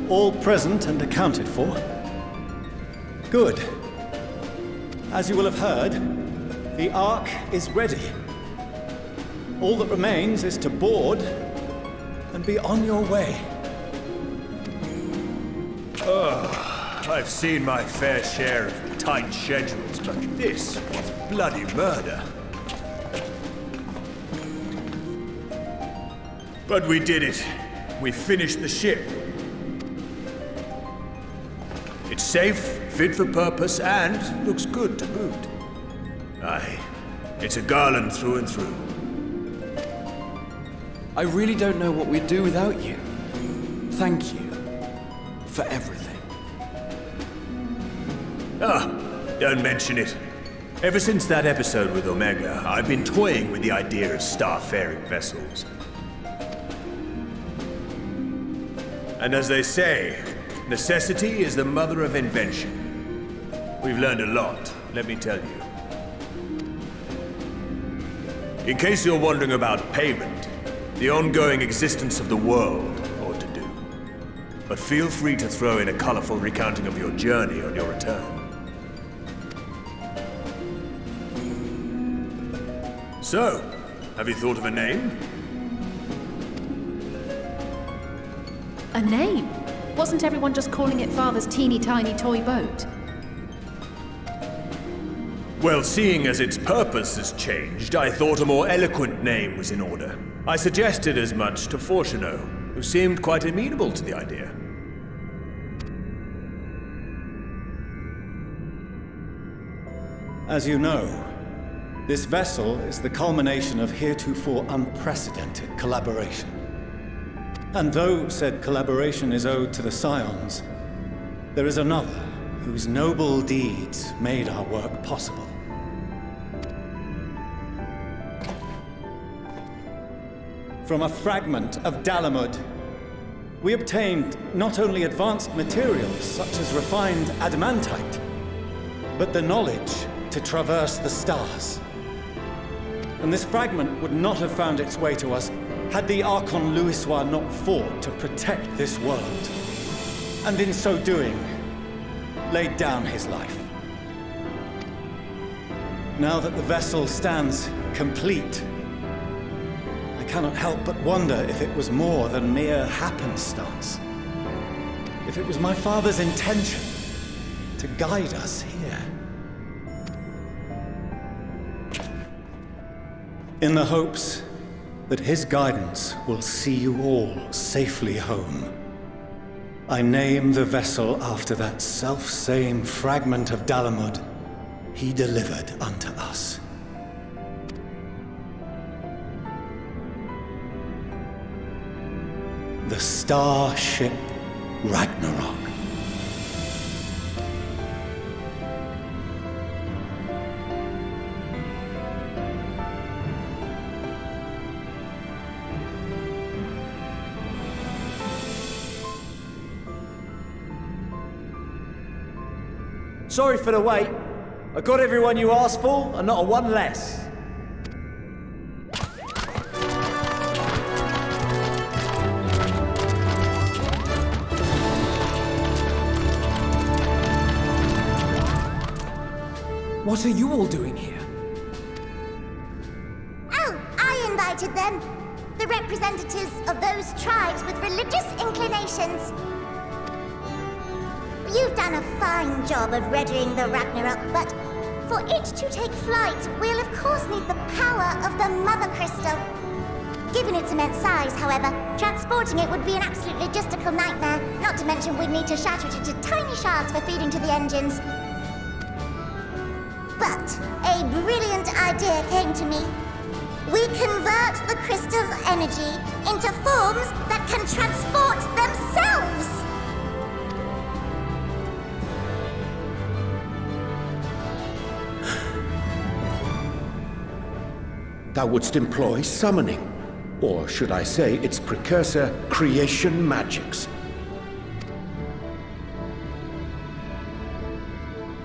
all present and accounted for? Good. As you will have heard, the Ark is ready. All that remains is to board and be on your way. I've seen my fair share of tight schedules, but this was bloody murder. But we did it. We finished the ship. It's safe, fit for purpose, and looks good to boot. Aye, it's a Garlean through and through. I really don't know what we'd do without you. Thank you for everything. Don't mention it. Ever since that episode with Omega, I've been toying with the idea of star-faring vessels. And as they say, necessity is the mother of invention. We've learned a lot, let me tell you. In case you're wondering about payment, the ongoing existence of the world ought to do. But feel free to throw in a colorful recounting of your journey on your return. So, have you thought of a name? A name? Wasn't everyone just calling it Father's teeny tiny toy boat? Well, seeing as its purpose has changed, I thought a more eloquent name was in order. I suggested as much to Fourchenault, who seemed quite amenable to the idea. As you know, this vessel is the culmination of heretofore unprecedented collaboration. And though said collaboration is owed to the Scions, there is another whose noble deeds made our work possible. From a fragment of Dalamud, we obtained not only advanced materials such as refined adamantite, but the knowledge to traverse the stars. And this fragment would not have found its way to us had the Archon Louisoix not fought to protect this world, and in so doing, laid down his life. Now that the vessel stands complete, I cannot help but wonder if it was more than mere happenstance. If it was my father's intention to guide us here. In the hopes that his guidance will see you all safely home, I name the vessel after that self-same fragment of Dalamud he delivered unto us. The Starship Ragnarok. Sorry for the wait. I got everyone you asked for, and not a one less. What are you all doing here? Oh, I invited them. The representatives of those tribes with religious inclinations. You've done a fine job of readying the Ragnarok, but for it to take flight, we'll of course need the power of the Mother Crystal. Given its immense size, however, transporting it would be an absolute logistical nightmare, not to mention we'd need to shatter it into tiny shards for feeding to the engines. But a brilliant idea came to me. We convert the crystal's energy into forms that can transport themselves! Thou wouldst employ summoning, or should I say its precursor, creation magics.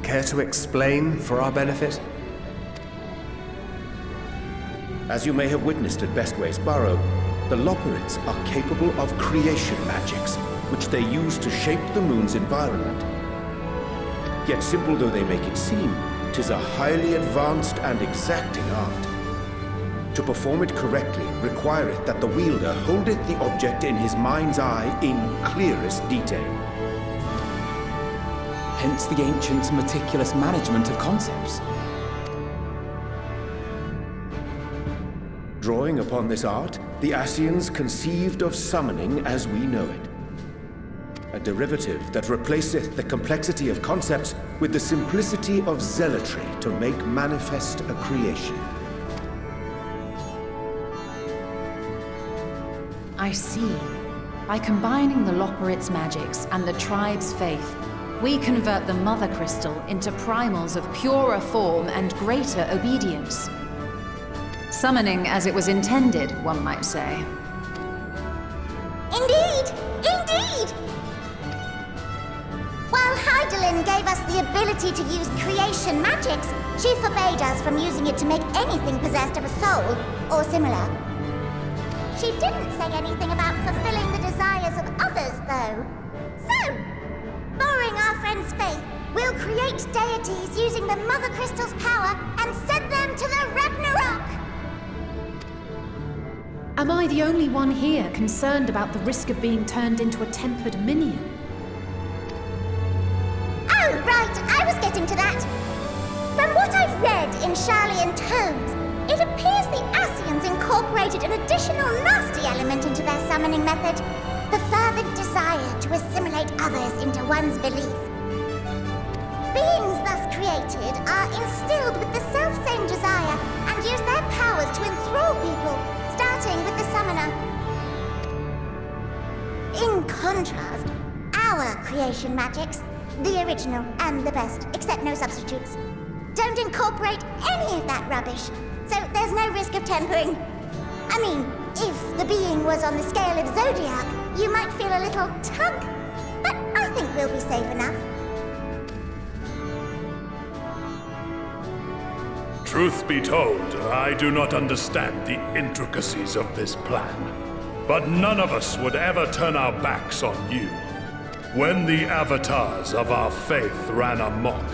Care to explain for our benefit? As you may have witnessed at Bestway's Burrow, the Loporrits are capable of creation magics, which they use to shape the moon's environment. Yet simple though they make it seem, 'tis a highly advanced and exacting art. To perform it correctly requireth that the wielder holdeth the object in his mind's eye in clearest detail. Hence the ancients' meticulous management of concepts. Drawing upon this art, the Ascians conceived of summoning as we know it. A derivative that replaceth the complexity of concepts with the simplicity of zealotry to make manifest a creation. I see. By combining the Loporrit's magics and the tribe's faith, we convert the Mother Crystal into primals of purer form and greater obedience. Summoning as it was intended, one might say. Indeed! Indeed! While Heidelin gave us the ability to use creation magics, she forbade us from using it to make anything possessed of a soul, or similar. She didn't say anything about fulfilling the desires of others, though. So, borrowing our friend's faith, we'll create deities using the Mother Crystal's power and send them to the Ragnarok! Am I the only one here concerned about the risk of being turned into a tempered minion? Oh, right, I was getting to that. From what I've read in Garlean tomes, it appears the Ascians incorporated an additional nasty element into their summoning method, the fervent desire to assimilate others into one's belief. Beings thus created are instilled with the self-same desire and use their powers to enthrall people, starting with the summoner. In contrast, our creation magics, the original and the best, except no substitutes, don't incorporate any of that rubbish, so there's no risk of tempering. I mean, if the being was on the scale of Zodiac, you might feel a little tug, but I think we'll be safe enough. Truth be told, I do not understand the intricacies of this plan. But none of us would ever turn our backs on you. When the avatars of our faith ran amok,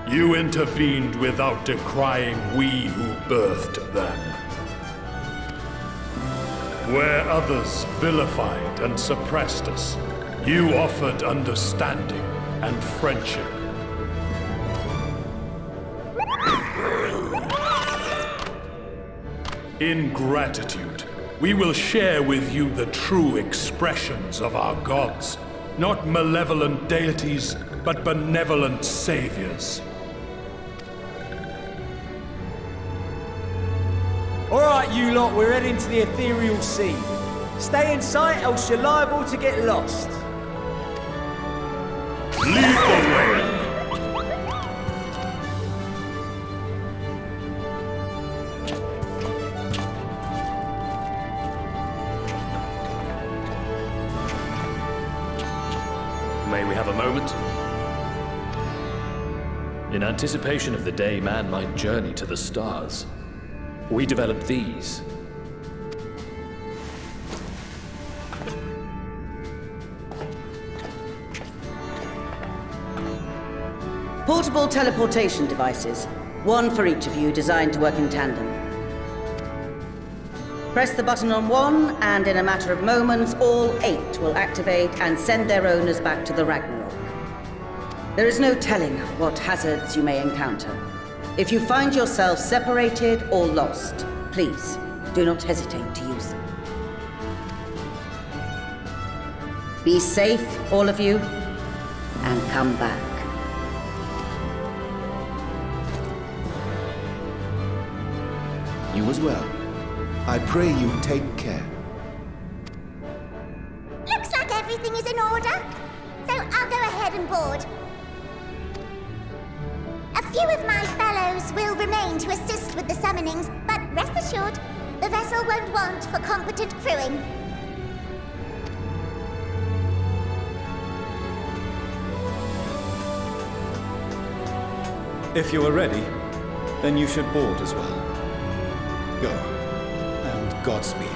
you intervened without decrying we who birthed them. Where others vilified and suppressed us, you offered understanding and friendship. In gratitude, we will share with you the true expressions of our gods. Not malevolent deities, but benevolent saviors. Alright, you lot, we're heading to the ethereal sea. Stay in sight, else you're liable to get lost. Lead the way! May we have a moment? In anticipation of the day man might journey to the stars, we developed these. Portable teleportation devices. One for each of you, designed to work in tandem. Press the button on one, and in a matter of moments, all 8 will activate and send their owners back to the Ragnarok. There is no telling what hazards you may encounter. If you find yourself separated or lost, please do not hesitate to use them. Be safe, all of you, and come back. You as well. I pray you take care. Looks like everything is in order, so I'll go ahead and board. A few of my fellows will remain to assist with the summonings, but rest assured, the vessel won't want for competent crewing. If you are ready, then you should board as well. Go, and Godspeed.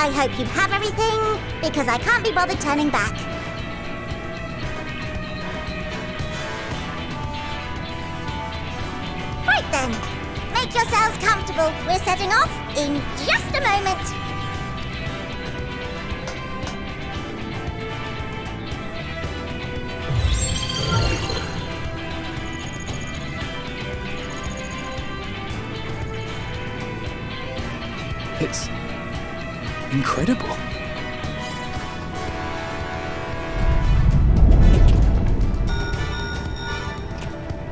I hope you have everything, because I can't be bothered turning back. Right then, make yourselves comfortable. We're setting off in just a moment. It's incredible.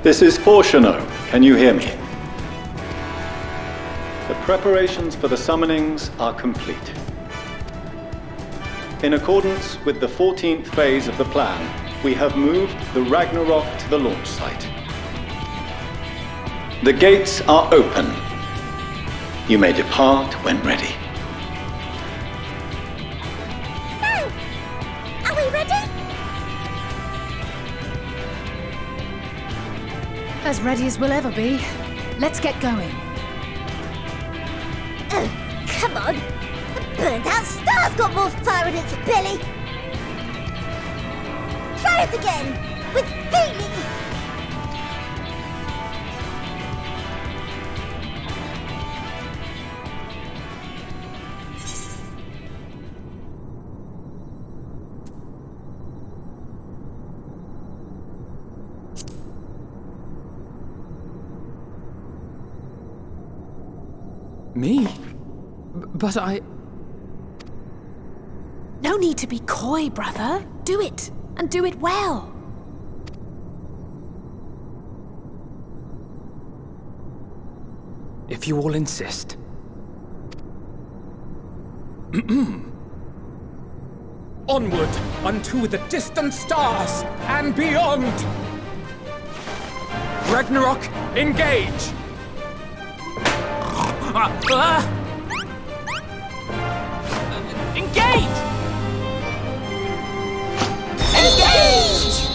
This is Fourchenault. Can you hear me? The preparations for the summonings are complete. In accordance with the 14th phase of the plan, we have moved the Ragnarok to the launch site. The gates are open. You may depart when ready. So, are we ready? As ready as we'll ever be. Let's get going. Oh, come on. The burnt-out star's got more fire in its belly. Try it again, with feeling. Me? But I... No need to be coy, brother. Do it, and do it well. If you all insist. Onward unto the distant stars and beyond! Ragnarok, engage! Engage! Engage!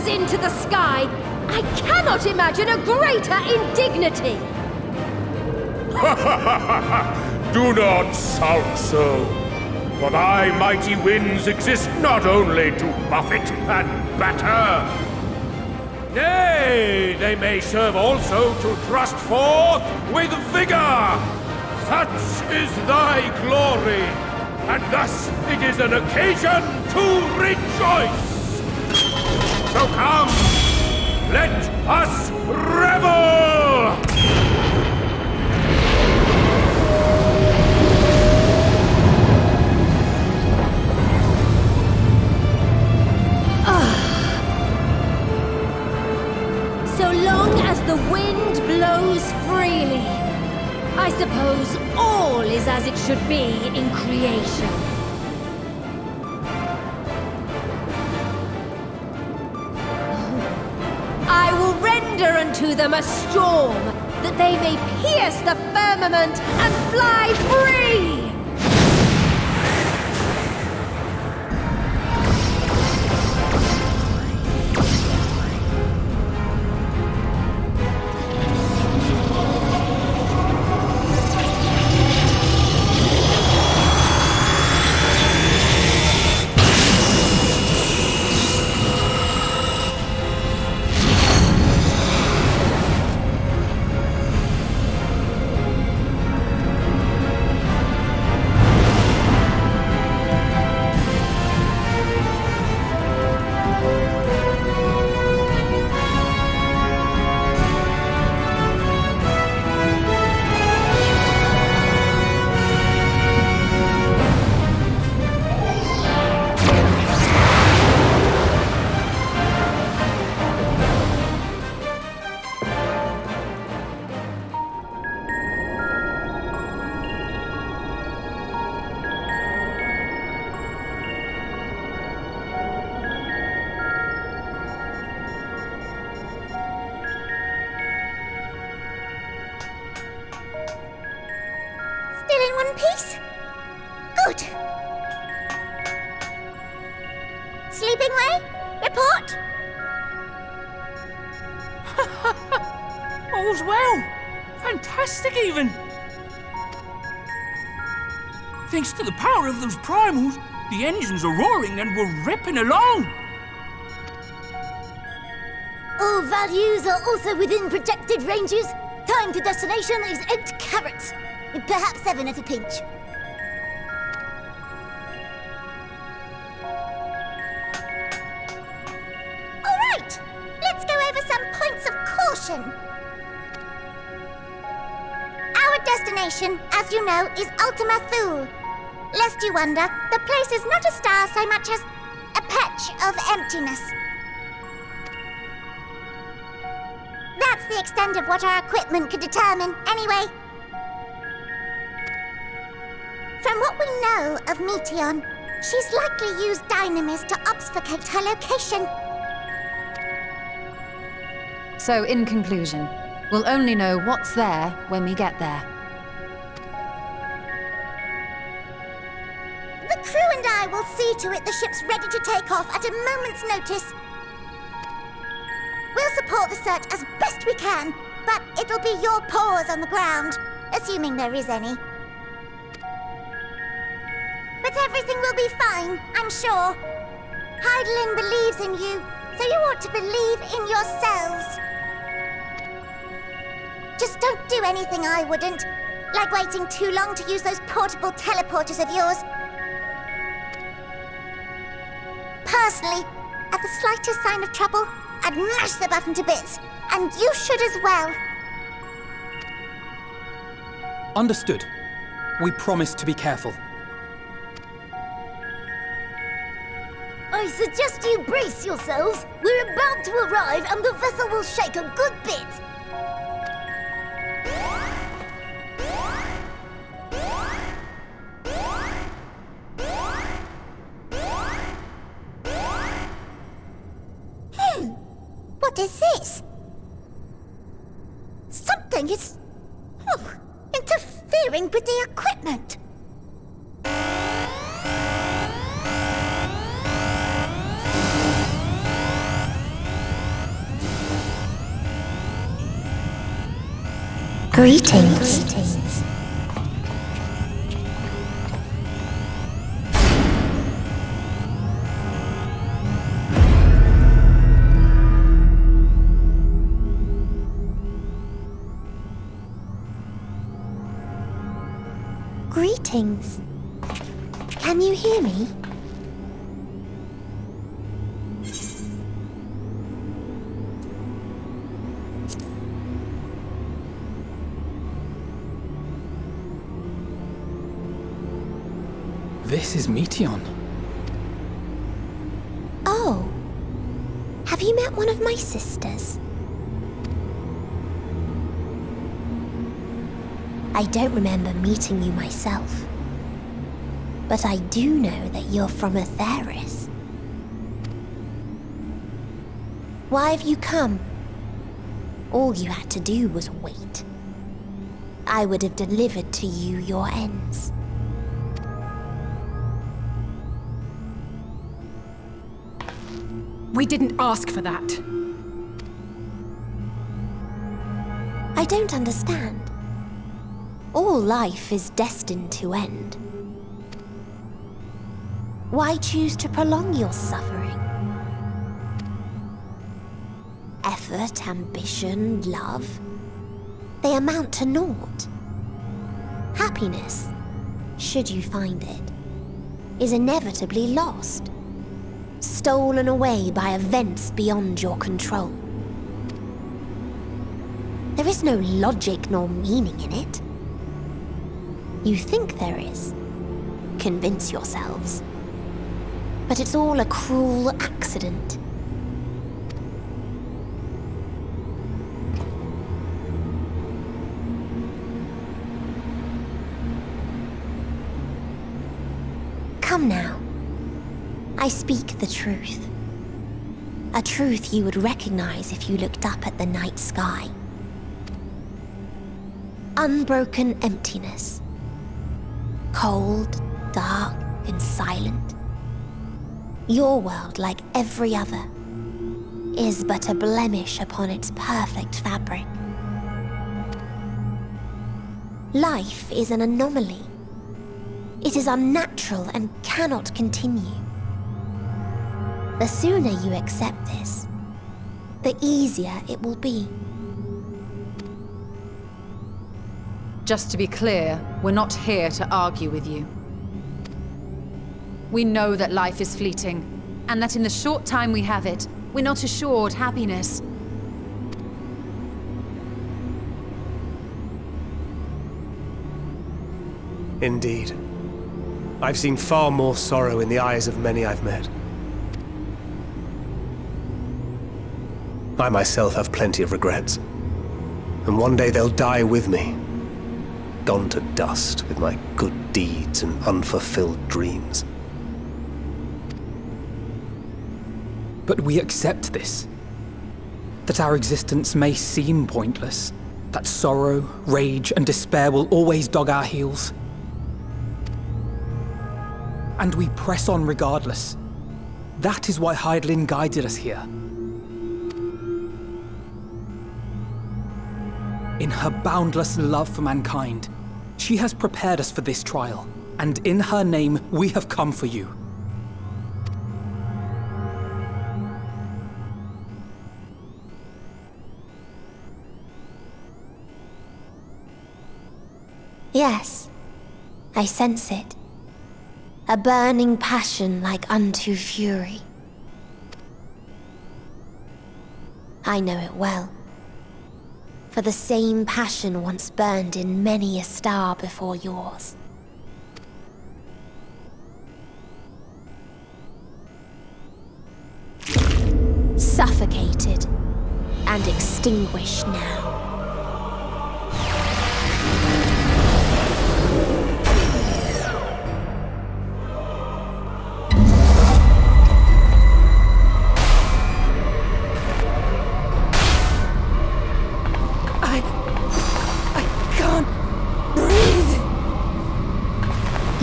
Into the sky. I cannot imagine a greater indignity. Do not sulk so. For thy mighty winds exist not only to buffet and batter. Nay, they may serve also to thrust forth with vigor. Such is thy glory, and thus it is an occasion to rejoice. So come, let us revel! So long as the wind blows freely, I suppose all is as it should be in creation. I will render unto them a storm, that they may pierce the firmament and fly free! Peace? Good. Sleeping way? Report? All's well. Fantastic, even. Thanks to the power of those primals, the engines are roaring and we're ripping along. All values are also within projected ranges. Time to destination is 8 carats. Perhaps 7 at a pinch. All right, let's go over some points of caution. Our destination, as you know, is Ultima Thule. Lest you wonder, the place is not a star so much as a patch of emptiness. That's the extent of what our equipment could determine, anyway. From what we know of Meteion, she's likely used dynamis to obfuscate her location. So, in conclusion, we'll only know what's there when we get there. The crew and I will see to it the ship's ready to take off at a moment's notice. We'll support the search as best we can, but it'll be your paws on the ground, assuming there is any. But everything will be fine, I'm sure. Hydaelyn believes in you, so you ought to believe in yourselves. Just don't do anything I wouldn't, like waiting too long to use those portable teleporters of yours. Personally, at the slightest sign of trouble, I'd mash the button to bits, and you should as well. Understood. We promise to be careful. I suggest you brace yourselves. We're about to arrive and the vessel will shake a good bit. What is this? Something is interfering with the equipment. Greetings. Greetings. Can you hear me? This is Meteion. Oh. Have you met one of my sisters? I don't remember meeting you myself. But I do know that you're from Atheris. Why have you come? All you had to do was wait. I would have delivered to you your ends. We didn't ask for that. I don't understand. All life is destined to end. Why choose to prolong your suffering? Effort, ambition, love, they amount to naught. Happiness, should you find it, is inevitably lost, stolen away by events beyond your control. There is no logic nor meaning in it. You think there is. Convince yourselves. But it's all a cruel accident. Come now. I speak the truth. A truth you would recognize if you looked up at the night sky. Unbroken emptiness. Cold, dark, and silent. Your world, like every other, is but a blemish upon its perfect fabric. Life is an anomaly. It is unnatural and cannot continue. The sooner you accept this, the easier it will be. Just to be clear, we're not here to argue with you. We know that life is fleeting, and that in the short time we have it, we're not assured happiness. Indeed. I've seen far more sorrow in the eyes of many I've met. I myself have plenty of regrets. And one day they'll die with me. Gone to dust with my good deeds and unfulfilled dreams. But we accept this. That our existence may seem pointless. That sorrow, rage, and despair will always dog our heels. And we press on regardless. That is why Hydaelyn guided us here. In her boundless love for mankind, she has prepared us for this trial, and in her name, we have come for you. Yes, I sense it. A burning passion like unto fury. I know it well. For the same passion once burned in many a star before yours. Suffocated and extinguished now.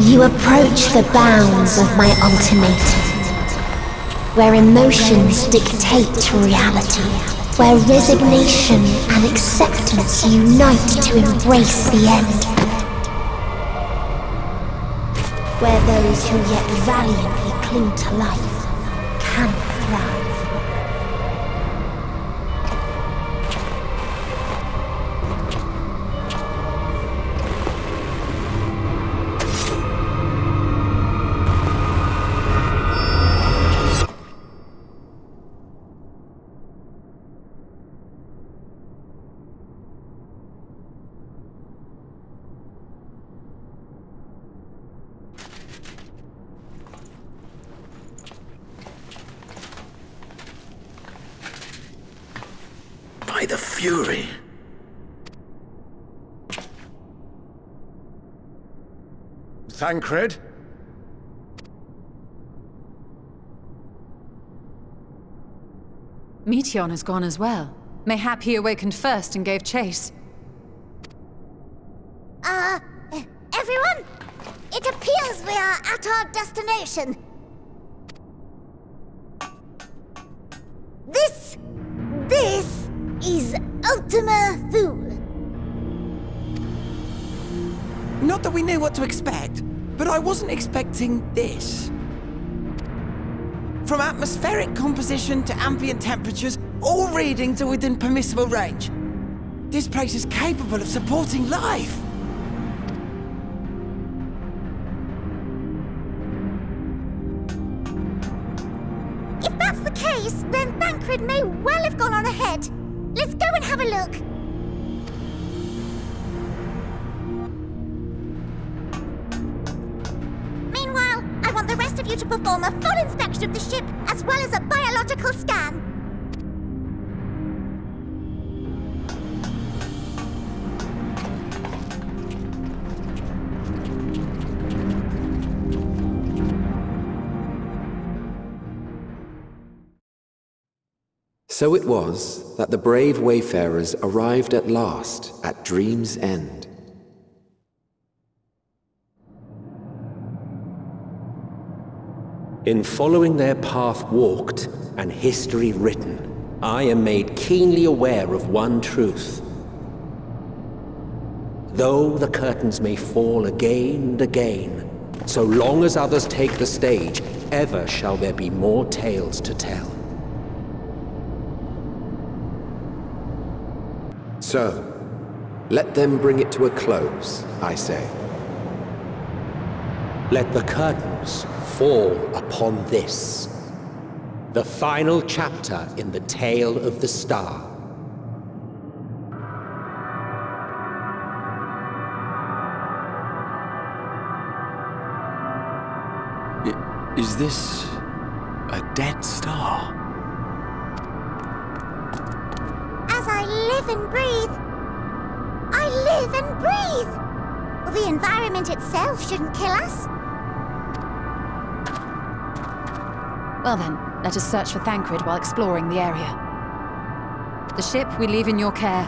You approach the bounds of my ultimatum, where emotions dictate reality, where resignation and acceptance unite to embrace the end, where those who yet valiantly cling to life can thrive. By the Fury. Thancred? Meteon has gone as well. Mayhap he awakened first and gave chase. Everyone? It appears we are at our destination. This is Ultima Thule. Not that we knew what to expect, but I wasn't expecting this. From atmospheric composition to ambient temperatures, all readings are within permissible range. This place is capable of supporting life. If that's the case, then Thancred may well have gone on ahead. Let's go and have a look. Meanwhile, I want the rest of you to perform a full inspection of the ship, as well as a biological scan. So it was that the brave wayfarers arrived at last at Dream's End. In following their path walked and history written, I am made keenly aware of one truth. Though the curtains may fall again and again, so long as others take the stage, ever shall there be more tales to tell. So, let them bring it to a close, I say. Let the curtains fall upon this, the final chapter in the tale of the star. Is this a dead star? As I live and breathe, I live and breathe. The environment itself shouldn't kill us. Well then, let us search for Thancred while exploring the area. The ship we leave in your care.